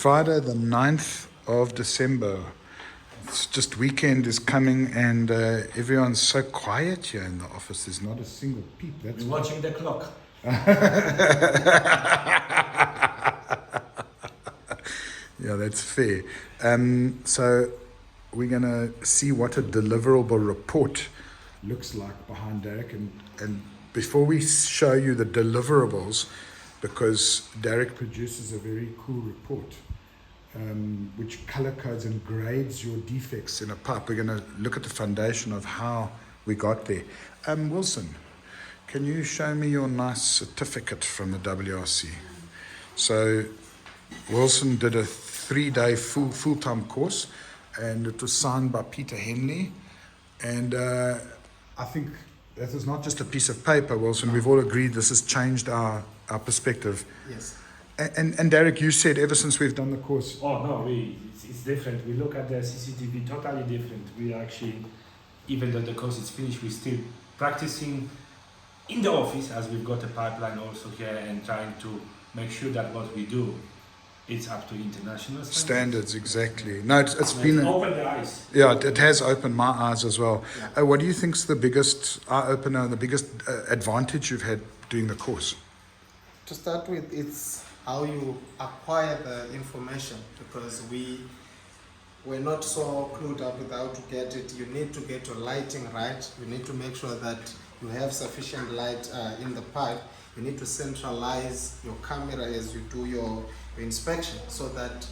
Friday the 9th of December. It's just weekend is coming and everyone's so quiet here in the office. There's not a single peep. That's You're watching the clock. Yeah, that's fair. So we're going to see what a deliverable report looks like behind Derek. And before we show you the deliverables, because Derek produces a very cool report, which color codes and grades your defects in a pipe. We're going to look at the foundation of how we got there. Wilson, can you show me your nice certificate from the WRC? So Wilson did a 3-day full-time course, and it was signed by Peter Henley. And I think that is not just a piece of paper, Wilson. We've all agreed this has changed our perspective. Yes. And Derek, you said ever since we've done the course. Oh no, it's different. We look at the CCTV totally different. We actually, even though the course is finished, we're still practicing in the office, as we've got a pipeline also here, and trying to make sure that what we do, it's up to international standards. Exactly. No, it's been opened the eyes. Yeah, it has opened my eyes as well. Yeah. What do you think's the biggest eye opener, the biggest advantage you've had doing the course? To start with, it's how you acquire the information, because we're not so clued up with how to get it. You need to get your lighting right. You need to make sure that you have sufficient light in the pipe. You need to centralize your camera as you do your inspection, so that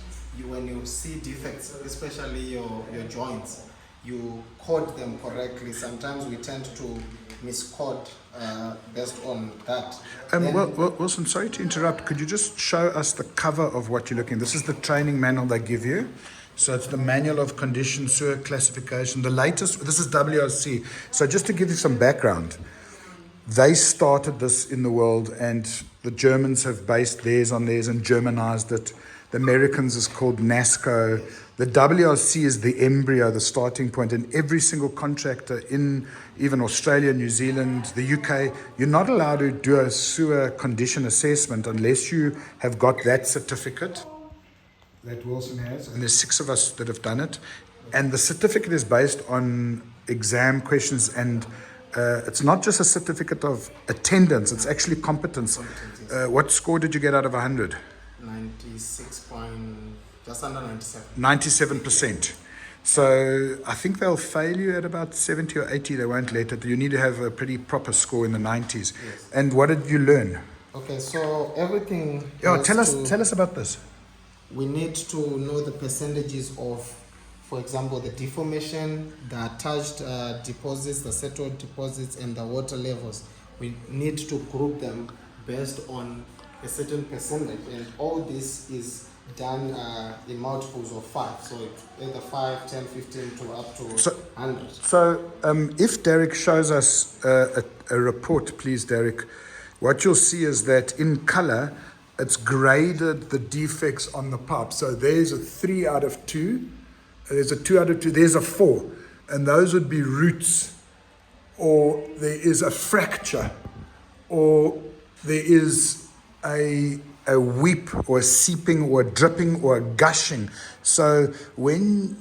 when you see defects, especially your joints, you code them correctly. Sometimes we tend to miscode based on that. Well, Wilson, sorry to interrupt. Could you just show us the cover of what you're looking at? This is the training manual they give you. So it's the manual of condition sewer classification. The latest, this is WRC. So just to give you some background, they started this in the world, and the Germans have based theirs on theirs and Germanized it. The Americans is called NASCO. The WRC is the embryo, the starting point, and every single contractor in even Australia, New Zealand, the UK, you're not allowed to do a sewer condition assessment unless you have got that certificate that Wilson has, and there's 6 of us that have done it. And the certificate is based on exam questions, and it's not just a certificate of attendance, it's actually competence. What score did you get out of 100? 96 point, just under 97. 97%. So I think they'll fail you at about 70 or 80. They won't let it. You need to have a pretty proper score in the 90s. Yes. And what did you learn? Okay, so everything. Yeah, tell us about this. We need to know the percentages of, for example, the deformation, the attached deposits, the settled deposits, and the water levels. We need to group them based on a certain percentage, and all this is done in multiples of 5. So it's either 5, 10, 15 to up to 100. So if Derek shows us a report, please, Derek, what you'll see is that in color, it's graded the defects on the pipe. So there's a 3 out of 2. There's a 2 out of 2, there's a 4, and those would be roots, or there is a fracture, or there is a weep, or a seeping, or a dripping, or a gushing. So when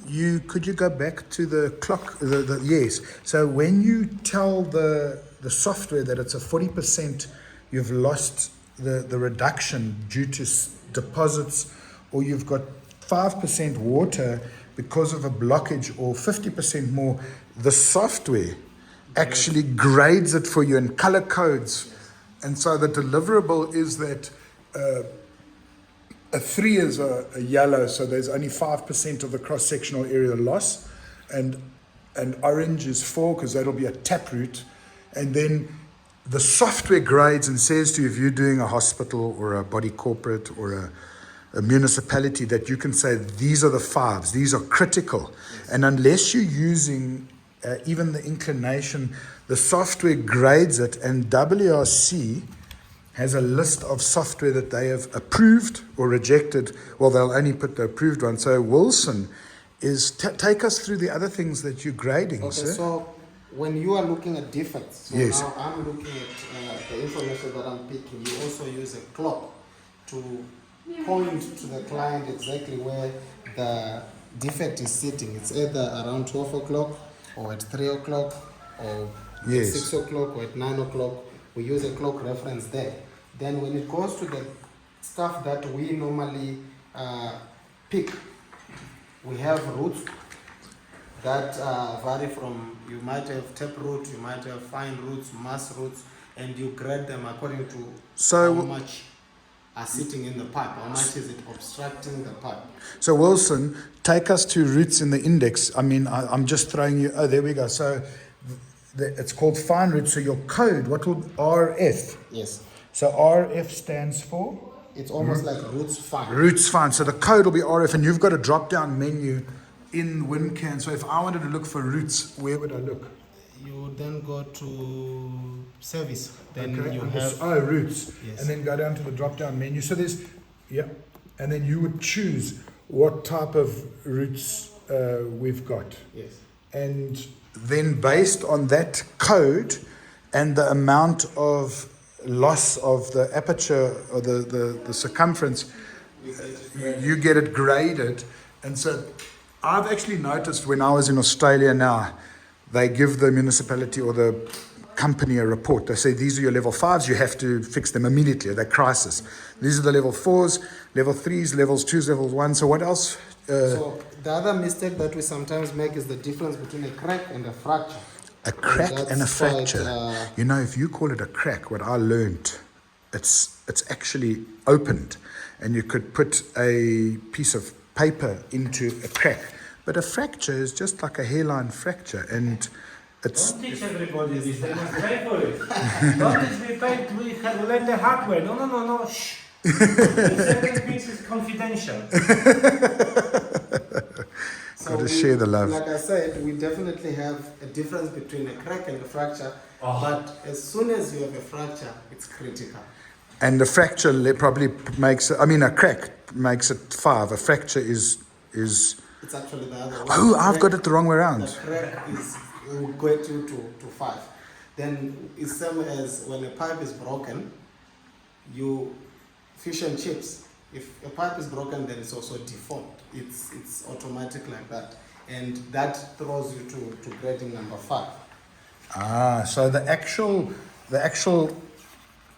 could you go back to the clock? Yes. So when you tell the software that it's a 40%, you've lost the reduction due to deposits, or you've got 5% water because of a blockage, or 50% more, the software actually grades it for you and color codes. And so the deliverable is that a 3 is a yellow, so there's only 5% of the cross-sectional area loss, and orange is 4, because that'll be a taproot. And then the software grades and says to you, if you're doing a hospital or a body corporate or a municipality, that you can say these are the 5s, these are critical. Yes. And unless you're using even the inclination, the software grades it, and WRC has a list of software that they have approved or rejected. Well, they'll only put the approved one. So Wilson is take us through the other things that you're grading. Okay, sir. So when you are looking at defects, so yes. Now I'm looking at the information that I'm picking. You also use a clock to point to the client exactly where the defect is sitting. It's either around 12 o'clock or at 3 o'clock or at Yes. 6 o'clock or at 9 o'clock. We use a clock reference there. Then when it goes to the stuff that we normally pick, we have routes that vary from, you might have tap route, you might have fine routes, mass routes, and you grade them according to So- how much are sitting in the pipe, how much is it obstructing the pipe. So Wilson, take us to routes in the index. I mean, I'm just throwing you. Oh, there we go. So it's called fine routes. So your code, what will RF? Yes, So RF stands for it's almost like routes fine. routes fine. So the code will be RF, and you've got a drop-down menu in WinCan. So if I wanted to look for routes, where would I look? You then go to service, then Okay, you and have routes, Yes. and then go down to the drop-down menu. So there's and then you would choose what type of routes we've got. yes. And then based on that code and the amount of loss of the aperture or the circumference, you get it graded. And so I've actually noticed when I was in Australia now, they give the municipality or the company a report. They say, these are your level 5s, you have to fix them immediately, they're crisis. These are the level 4s, level 3s, levels 2s, levels 1s. So what else? So the other mistake that we sometimes make is the difference between a crack and a fracture. A crack and a That's quite, fracture. You know, if you call it a crack, what I learned, it's actually opened, and you could put a piece of paper into a crack. But a fracture is just like a hairline fracture, and it's Don't teach everybody this. They must pay for it. Don't teach me pay. We have learned the hard way. No. Shh. The second piece is confidential. So Gotta we- share the love. Like I said, we definitely have a difference between a crack and a fracture. Oh. But as soon as you have a fracture, it's critical. and the fracture probably makes it, I mean, a crack makes it 5. A fracture is. It's actually the other way. Oh, I've got Crack- it the wrong way The around. crack will get you to 5. Then it's same as when a pipe is broken, you fish and chips. If a pipe is broken, then it's also deformed. It's automatic like that, and that throws you to grading number 5. Ah, so the actual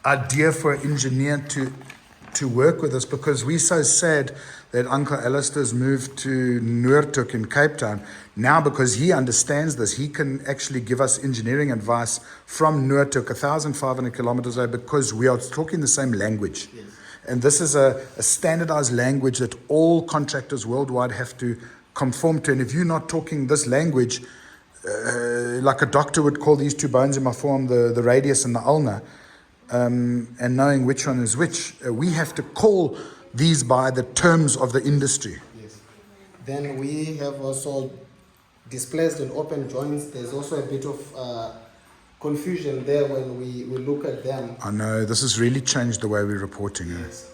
idea for an engineer to work with us, because we're so sad that Uncle Alistair's moved to Noordhoek in Cape Town. Now, because he understands this, he can actually give us engineering advice from Noordhoek, 1,500 kilometers away, because we are talking the same language. Yes. And this is a standardized language that all contractors worldwide have to conform to. And if you're not talking this language, like a doctor would call these two bones in my forearm the radius and the ulnar, and knowing which one is which, we have to call these by the terms of the industry. Yes. Then we have also displaced and open joints. There's also a bit of confusion there when we look at them. I know this has really changed the way we're reporting. Yes.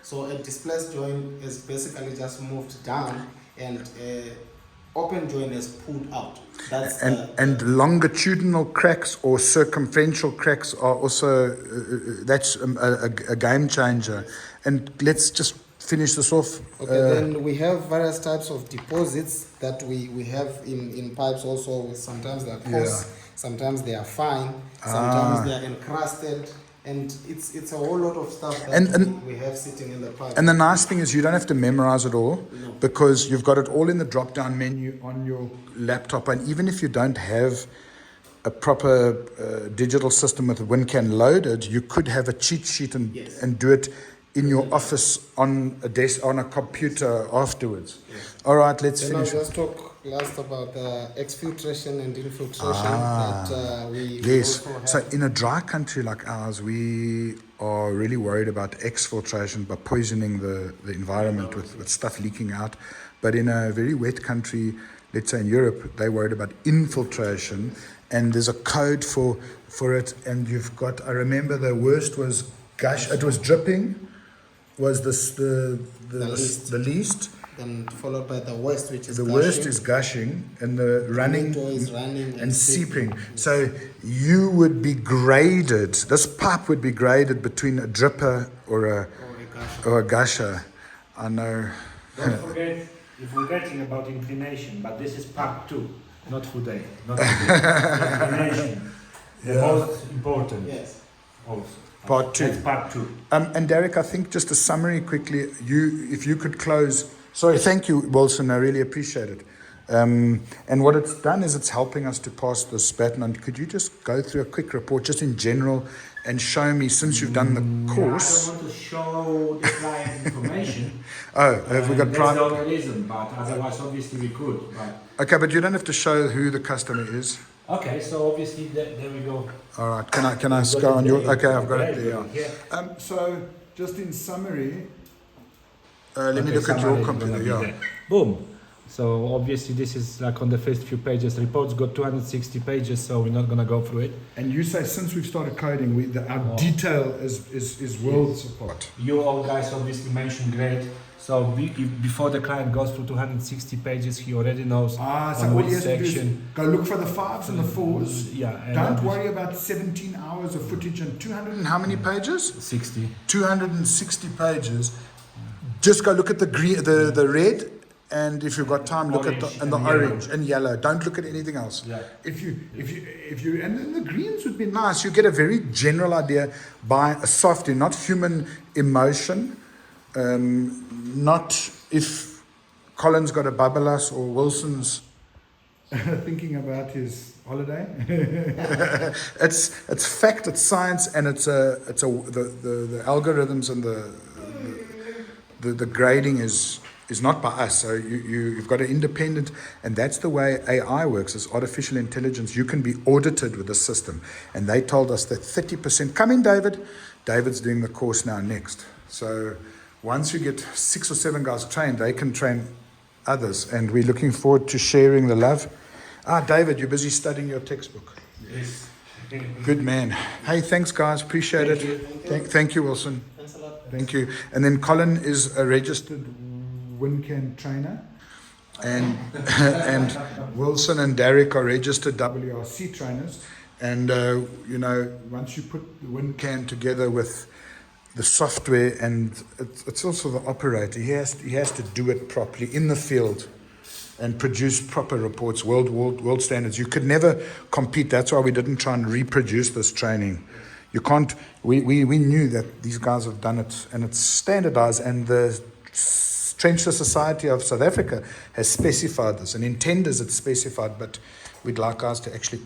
So a displaced joint is basically just moved down, and a open joint is pulled out. That's And longitudinal cracks or circumferential cracks are also that's a game changer. And let's just finish this off. okay. Then we have various types of deposits that we have in pipes also. Sometimes they are coarse, sometimes they are fine, sometimes they are encrusted, and it's a whole lot of stuff that we have sitting in the pipe. And the nice thing is you don't have to memorize it all, No. because you've got it all in the drop-down menu on your laptop. And even if you don't have a proper digital system with WinCan loaded, you could have a cheat sheet and Yes. and do it in your office on a desk on a computer afterwards. Yes. All right, let's Then I'll finish. just talk last about the exfiltration and infiltration that we Yes. also have. So in a dry country like ours, we are really worried about exfiltration by poisoning the environment with stuff leaking out. But in a very wet country, let's say in Europe, they're worried about infiltration, and there's a code for it. And you've got, I remember the worst was gush. It was dripping, was this the least. the least. Then followed by the worst, which is The gushing. worst is gushing, and the running Window is running and seeping. So you would be graded, this pipe would be graded between a dripper or a or a gusher. I know. Don't forget, you're forgetting about inclination, but this is part 2, not today. Not today. Inclination, the most important. Yes. Also. Part 2. That's part 2. And Derek, I think just a summary quickly. If you could close. Sorry, thank you, Wilson. I really appreciate it. And what it's done is it's helping us to pass this baton on. Could you just go through a quick report, just in general, and show me, since you've done the course? I don't want to show the client information. Oh, have we got That's private? the only reason, but otherwise, obviously, we could. But Okay, but you don't have to show who the customer is. okay, so obviously, there we go. All right. Can I You've got go it on your? there. Okay, I've got it Yeah, there. yeah. So just in summary, let me Okay, look at your summary is computer. gonna be Yeah. there. Boom. So obviously this is like on the first few pages. Reports got 260 pages, so we're not gonna go through it. And you say since we've started coding, our detail is worlds apart. You all guys obviously mentioned great. So before the client goes through 260 pages, he already knows So on all which you have to do is section. go look for the 5s and the 4s. Yeah. And Don't obviously- worry about 17 hours of footage and 200 and how many pages? 60. 260 pages. Just go look at the green, the red, and if you've got time, look at Orange the and orange yellow. and yellow. Don't look at anything else. Yeah. If you, and then the greens would be nice. You get a very general idea by a softie, not human emotion, not if Colin's got a bubbalas or Wilson's thinking about his holiday. It's fact, it's science, and the algorithms and the grading is not by us. So you've got an independent, and that's the way AI works, is artificial intelligence. You can be audited with the system. And they told us that 30%, come in, David. David's doing the course now next. So once you get 6 or 7 guys trained, they can train others. And we're looking forward to sharing the love. David, you're busy studying your textbook. Yes. Good man. Hey, thanks, guys. Appreciate Thank it. you. Thank you, Wilson. Thanks a lot. Thank you. And then Colin is a registered WinCan trainer. And and Wilson and Derek are registered WRC trainers. And, once you put the WinCan together with the software, and it's also the operator, he has to do it properly in the field and produce proper reports, world standards. You could never compete. That's why we didn't try and reproduce this training. You can't. We knew that these guys have done it, and it's standardized. And the Trencher Society of South Africa has specified this, and in tenders it's specified. But we'd like guys to actually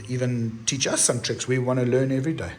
even teach us some tricks. We want to learn every day.